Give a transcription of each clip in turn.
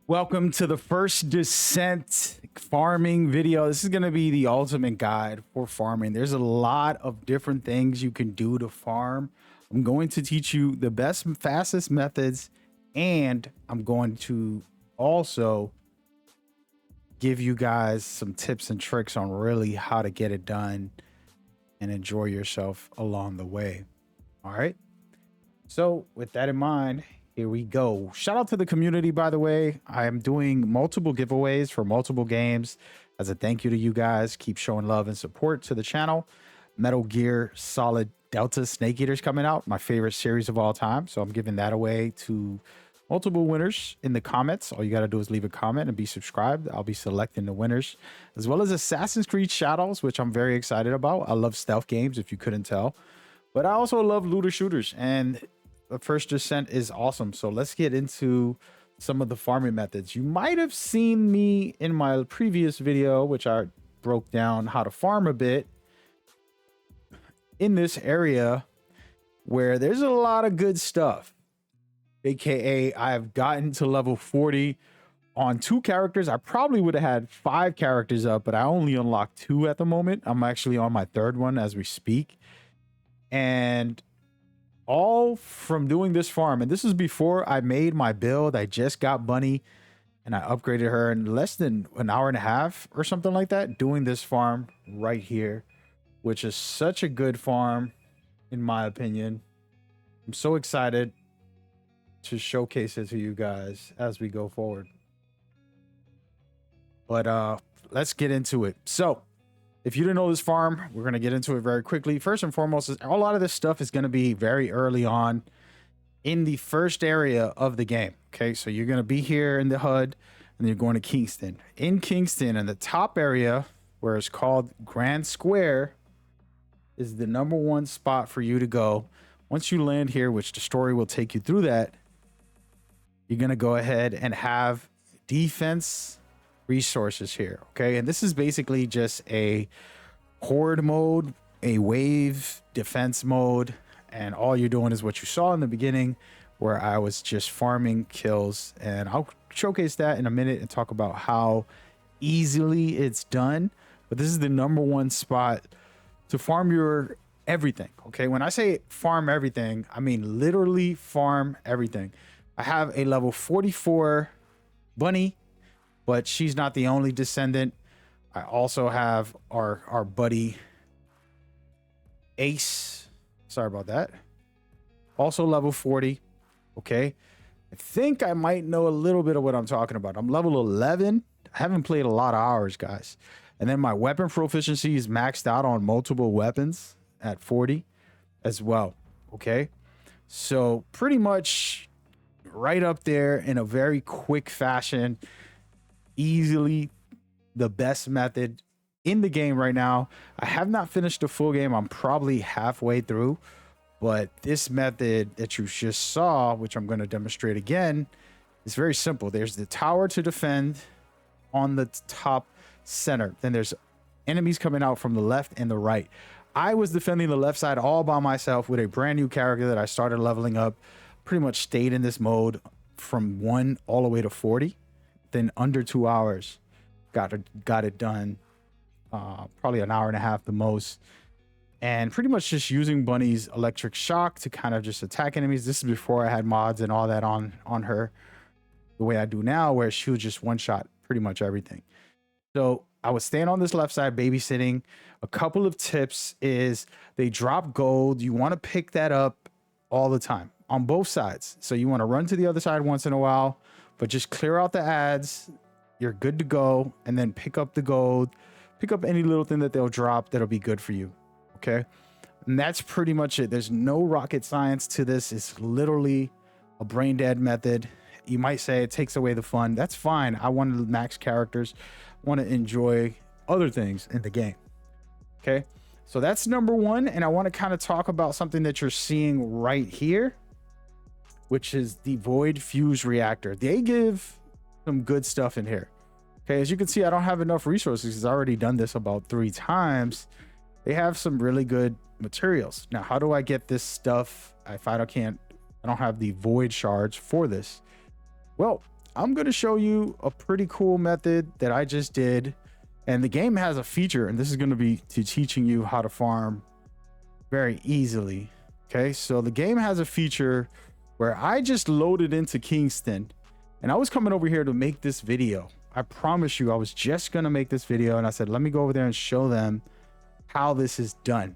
Welcome to the First Descent farming video. This is going to be the ultimate guide for farming. There's a lot of different things you can do to farm. I'm going to teach you the best, fastest methods, and I'm going to also give you guys some tips and tricks on really how to get it done and enjoy yourself along the way. All right. So with that in mind, here we go. Shout out to the community, by the way. I am doing multiple giveaways for multiple games as a thank you to you guys. Keep showing love and support to the channel. Metal Gear Solid Delta Snake Eater's coming out, my favorite series of all time. So I'm giving that away to multiple winners in the comments. All you got to do is leave a comment and be subscribed. I'll be selecting the winners, as well as Assassin's Creed Shadows, which I'm very excited about. I love stealth games, if you couldn't tell. But I also love looter shooters, and the First Descent is awesome. So let's get into some of the farming methods. You might have seen me in my previous video, which I broke down how to farm a bit in this area where there's a lot of good stuff. AKA, I have gotten to level 40 on 2 characters. I probably would have had 5 characters up, but I only unlocked 2 at the moment. I'm actually on my 3rd one as we speak. And all from doing this farm. And this is before I made my build. I just got Bunny and I upgraded her in less than an hour and a half or something like that, doing this farm right here, which is such a good farm in my opinion. I'm so excited to showcase it to you guys as we go forward. But let's get into it. So if you didn't know this farm, we're going to get into it very quickly. First and foremost, a lot of this stuff is going to be very early on in the first area of the game. Okay, so you're going to be here in the HUD and you're going to Kingston. In Kingston, in the top area where it's called Grand Square, is the #1 spot for you to go. Once you land here, which the story will take you through that, you're going to go ahead and have defense resources here. Okay, and this is basically just a horde mode, a wave defense mode, and all you're doing is what you saw in the beginning where I was just farming kills, and I'll showcase that in a minute and talk about how easily it's done. But this is the #1 spot to farm your everything. Okay, when I say farm everything, I mean literally farm everything. I have a level 44 Bunny, but she's not the only descendant. I also have our buddy Ace. Sorry about that. Also level 40. Okay. I think I might know a little bit of what I'm talking about. I'm level 11. I haven't played a lot of hours, guys. And then my weapon proficiency is maxed out on multiple weapons at 40 as well. Okay. So pretty much right up there in a very quick fashion. Easily the best method in the game right now. I have not finished the full game. I'm probably halfway through, but this method that you just saw, which I'm going to demonstrate again, is very simple. There's the tower to defend on the top center. Then there's enemies coming out from the left and the right. I was defending the left side all by myself with a brand new character that I started leveling up. Pretty much stayed in this mode from 1 all the way to 40. Then under 2 hours got it done. Probably an hour and a half the most, and pretty much just using Bunny's electric shock to kind of just attack enemies. This is before I had mods and all that on her the way I do now, where she would just one shot pretty much everything. So I was staying on this left side babysitting. A couple of tips is they drop gold. You want to pick that up all the time on both sides. So you want to run to the other side once in a while, but just clear out the ads. You're good to go. And then pick up the gold, pick up any little thing that they'll drop that'll be good for you. Okay. And that's pretty much it. There's no rocket science to this. It's literally a brain dead method. You might say it takes away the fun. That's fine. I want to max characters. I want to enjoy other things in the game. Okay. So that's #1. And I want to kind of talk about something that you're seeing right here, which is the Void Fuse Reactor. They give some good stuff in here. Okay, as you can see, I don't have enough resources because I've already done this about 3 times. They have some really good materials. Now, how do I get this stuff if I don't have the void shards for this? Well, I'm going to show you a pretty cool method that I just did. And the game has a feature, and this is going to be teaching you how to farm very easily. Okay, so the game has a feature where I just loaded into Kingston, and I was coming over here to make this video. I promise you, I was just going to make this video, and I said, let me go over there and show them how this is done.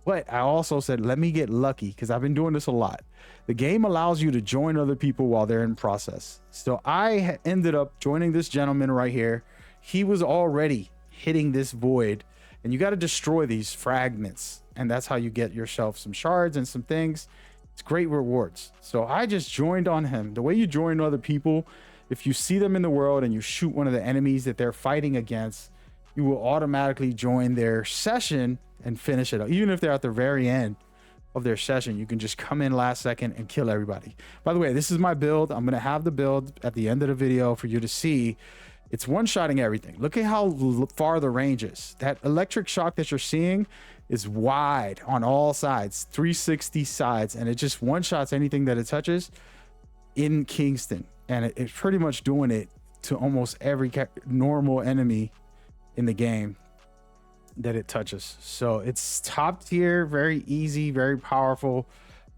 But I also said, let me get lucky, because I've been doing this a lot. The game allows you to join other people while they're in process. So I ended up joining this gentleman right here. He was already hitting this void, and you got to destroy these fragments. And that's how you get yourself some shards and some things. It's great rewards. So I just joined on him. The way you join other people, if you see them in the world and you shoot one of the enemies that they're fighting against, you will automatically join their session and finish it up. Even if they're at the very end of their session, you can just come in last second and kill everybody. By the way, this is my build. I'm going to have the build at the end of the video for you to see. It's one-shotting everything. Look at how far the range is. That electric shock that you're seeing is wide on all sides, 360 sides, and it just one-shots anything that it touches in Kingston. And it's pretty much doing it to almost every normal enemy in the game that it touches. So it's top tier, very easy, very powerful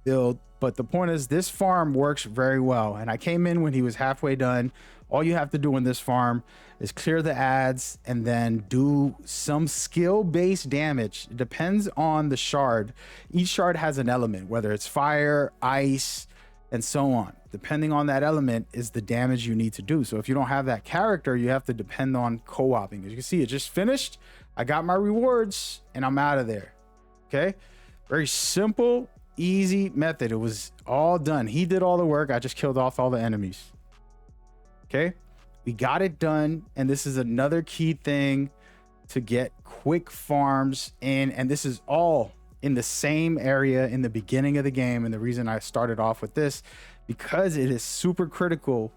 build. But the point is, this farm works very well. And I came in when he was halfway done. All you have to do in this farm is clear the ads and then do some skill-based damage. It depends on the shard. Each shard has an element, whether it's fire, ice, and so on. Depending on that element is the damage you need to do. So if you don't have that character, you have to depend on co-oping. As you can see, it just finished. I got my rewards and I'm out of there. Okay, very simple, easy method. It was all done. He did all the work. I just killed off all the enemies. Okay, we got it done. And this is another key thing to get quick farms in. And this is all in the same area in the beginning of the game. And the reason I started off with this, because it is super critical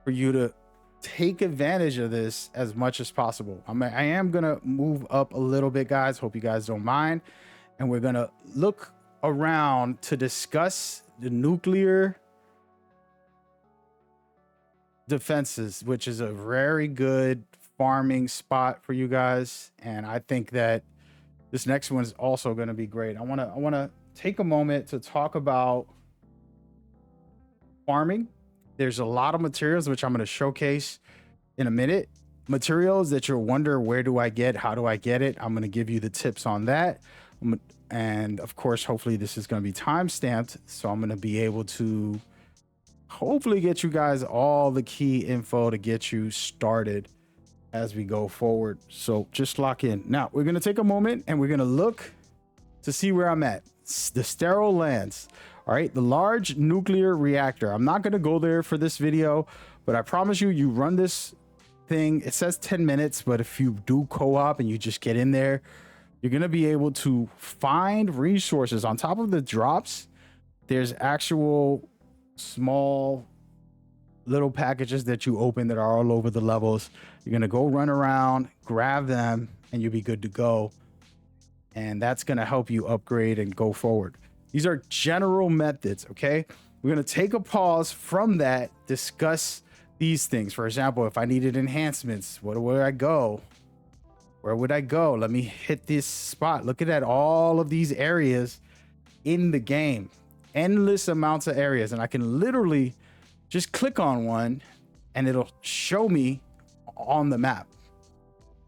for you to take advantage of this as much as possible. I am going to move up a little bit, guys. Hope you guys don't mind. And we're going to look around to discuss the nuclear defenses, which is a very good farming spot for you guys. And I think that this next one is also going to be great. I want to take a moment to talk about farming. There's a lot of materials which I'm going to showcase in a minute. Materials that you'll wonder, where do I get? How do I get it? I'm going to give you the tips on that. And of course, hopefully this is going to be time stamped. So I'm going to be able to hopefully get you guys all the key info to get you started as we go forward. So just lock in. Now we're going to take a moment and we're going to look to see where I'm at. The sterile lands. All right, the large nuclear reactor. I'm not going to go there for this video, but I promise you, you run this thing. It says 10 minutes, but if you do co-op and you just get in there, you're going to be able to find resources on top of the drops. There's actual small little packages that you open that are all over the levels. You're going to go run around, grab them, and you'll be good to go. And that's going to help you upgrade and go forward. These are general methods, okay? We're going to take a pause from that, discuss these things. For example, if I needed enhancements, where would I go? Where would I go? Let me hit this spot. Look at that, all of these areas in the game. Endless amounts of areas. And I can literally just click on one and it'll show me on the map.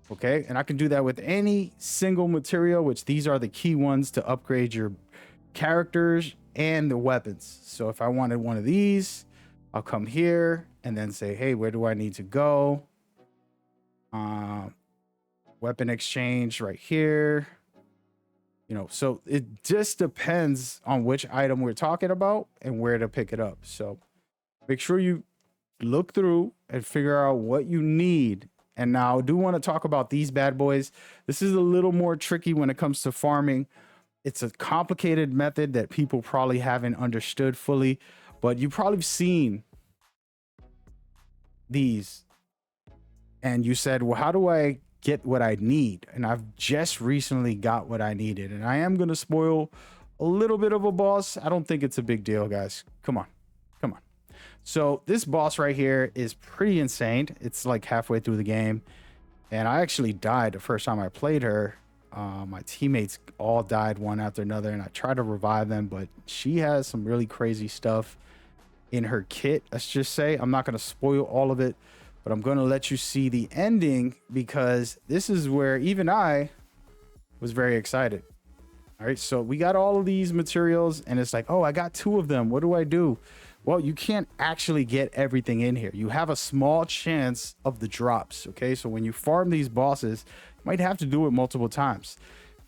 Okay, and I can do that with any single material, which these are the key ones to upgrade your characters and the weapons. So if I wanted one of these, I'll come here and then say, hey, where do I need to go? Weapon exchange right here. You know, so it just depends on which item we're talking about and where to pick it up. So make sure you look through and figure out what you need. And now I do want to talk about these bad boys. This is a little more tricky when it comes to farming. It's a complicated method that people probably haven't understood fully, but you've probably seen these and you said, well, how do I get what I need? And I've just recently got what I needed, and I am going to spoil a little bit of a boss. I don't think it's a big deal, guys. Come on. So this boss right here is pretty insane. It's like halfway through the game, and I actually died the first time I played her. My teammates all died one after another, and I tried to revive them, but she has some really crazy stuff in her kit. Let's just say I'm not going to spoil all of it, but I'm going to let you see the ending, because this is where even I was very excited. All right, so we got all of these materials, and it's like, oh, I got 2 of them. What do I do? Well, you can't actually get everything in here. You have a small chance of the drops, okay? So when you farm these bosses, you might have to do it multiple times.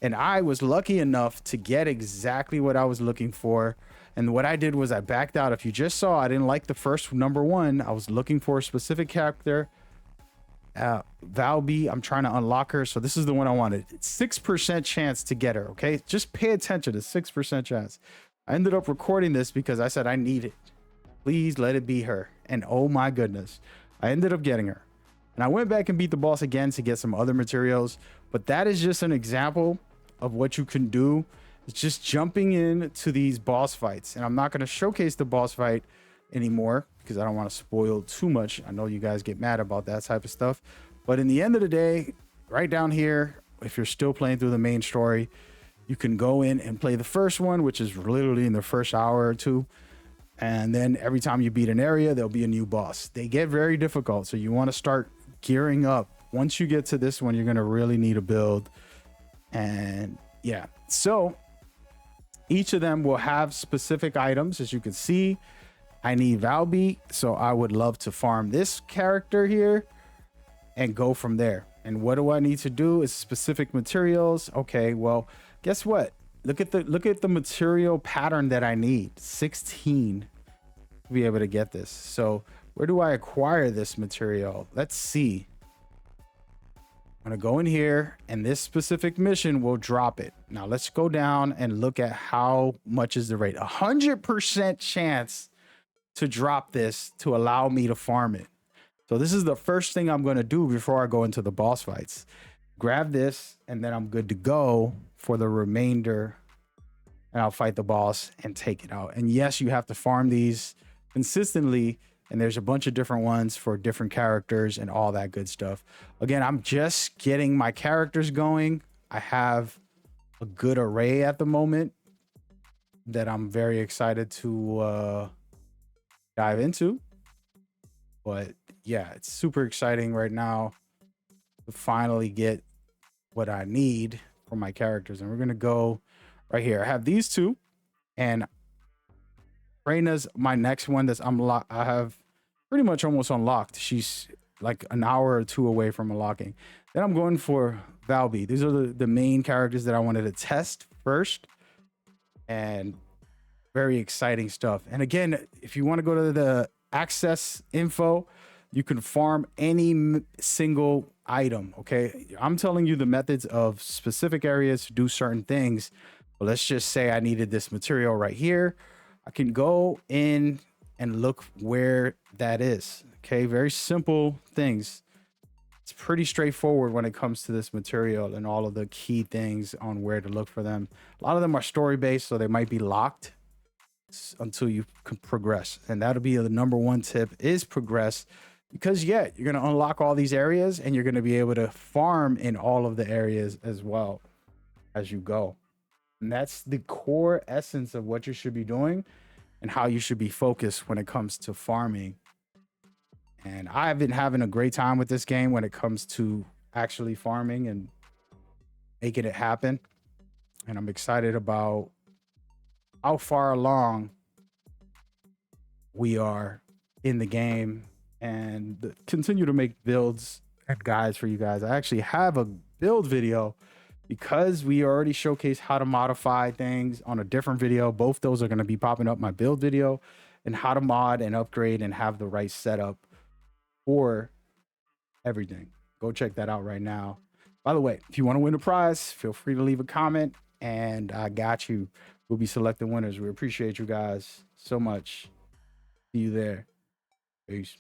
And I was lucky enough to get exactly what I was looking for. And what I did was I backed out. If you just saw, I didn't like the first number 1. I was looking for a specific character. Valby, I'm trying to unlock her. So this is the one I wanted. 6% chance to get her, okay? Just pay attention to 6% chance. I ended up recording this because I said I need it. Please let it be her. And oh my goodness, I ended up getting her. And I went back and beat the boss again to get some other materials. But that is just an example of what you can do. It's just jumping into these boss fights. And I'm not going to showcase the boss fight anymore because I don't want to spoil too much. I know you guys get mad about that type of stuff. But in the end of the day, right down here, if you're still playing through the main story, you can go in and play the first one, which is literally in the first hour or 2. And then every time you beat an area, there'll be a new boss. They get very difficult, so you want to start gearing up. Once you get to this one, you're going to really need a build. And yeah, so each of them will have specific items. As you can see, I need Valby, so I would love to farm this character here and go from there. And what do I need to do? Is specific materials. Okay, well, guess what? Look at the material pattern that I need. 16 to be able to get this. So where do I acquire this material? Let's see. I'm gonna go in here, and this specific mission will drop it. Now let's go down and look at how much is the rate. 100% chance to drop this to allow me to farm it. So this is the first thing I'm gonna do before I go into the boss fights. Grab this, and then I'm good to go for the remainder, and I'll fight the boss and take it out. And yes, you have to farm these consistently, and there's a bunch of different ones for different characters and all that good stuff. Again, I'm just getting my characters going. I have a good array at the moment that I'm very excited to dive into. But yeah, it's super exciting right now to finally get what I need for my characters. And we're gonna go right here. I have these 2, and Reina's my next one that's unlocked. I have pretty much almost unlocked. She's like an hour or 2 away from unlocking. Then I'm going for Valby. These are the main characters that I wanted to test first, and very exciting stuff. And again, if you want to go to the access info, you can farm any single item. Okay, I'm telling you the methods of specific areas to do certain things. But let's just say I needed this material right here. I can go in and look where that is. Okay, very simple things. It's pretty straightforward when it comes to this material and all of the key things on where to look for them. A lot of them are story based, so they might be locked until you can progress. And that'll be the number 1 tip, is progress. Because yeah, you're going to unlock all these areas, and you're going to be able to farm in all of the areas as well as you go. And that's the core essence of what you should be doing and how you should be focused when it comes to farming. And I've been having a great time with this game when it comes to actually farming and making it happen. And I'm excited about how far along we are in the game, and continue to make builds and guides for you guys. I actually have a build video because we already showcased how to modify things on a different video. Both those are going to be popping up, my build video and how to mod and upgrade and have the right setup for everything. Go check that out right now. By the way, if you want to win a prize, feel free to leave a comment, and I got you. We'll be selecting winners. We appreciate you guys so much. See you there. Peace.